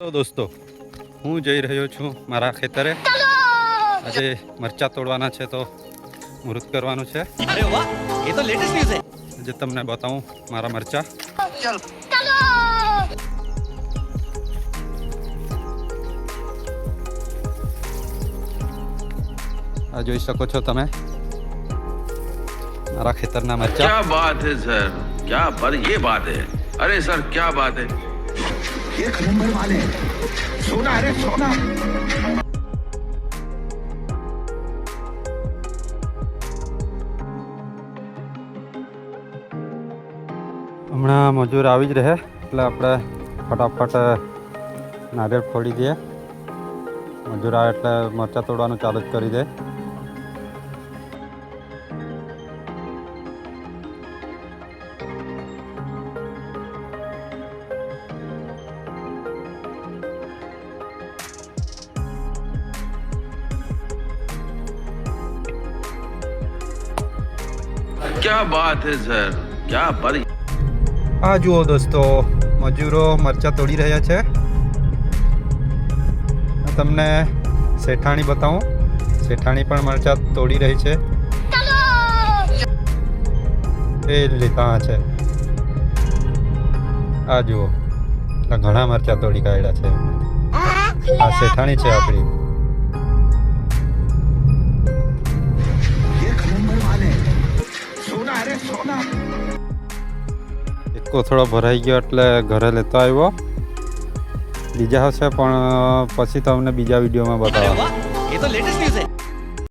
તો દોસ્તો હું જઈ રહ્યો છું મારા ખેતરે આજે મરચા તોડવાના છે તો મુહૂર્ત કરવાનું છે અરે વાહ ये तो लेटेस्ट न्यूज़ है આજે તમને બતાવું મારા મરચા આ જોઈ શકો છો તમે મારા ખેતરના મરચા क्या बात है सर क्या पर ये बात है अरे सर क्या बात है एक नंबर वाले सोना अरे सोना હમણાં મજૂર આવી જ રહે એટલે આપણે ફટાફટ નારિયેળ ફોડી દઈએ મજૂર આવે એટલે મરચાં તોડવાનું ચાલુ જ કરી દે क्या बात है सर क्या पर આ જુઓ દોસ્તો મજૂરો મરચાં તોડી રહ્યા છે તમને શેઠાણી બતાવું શેઠાણી પણ મરચાં તોડી રહી છે એ લીધા છે આ જુઓ ઘણા મરચાં તોડી કાઢ્યા છે આ શેઠાણી છે આપણી एक नंबर वाले सोना अरे सोना એક કોથળો ભરાઈ ગયો એટલે ઘરે લેતો આવ્યો બીજા હશે પણ પછી તમને બીજા વિડીયોમાં अरे બતાવવા वाह ये तो लेटेस्ट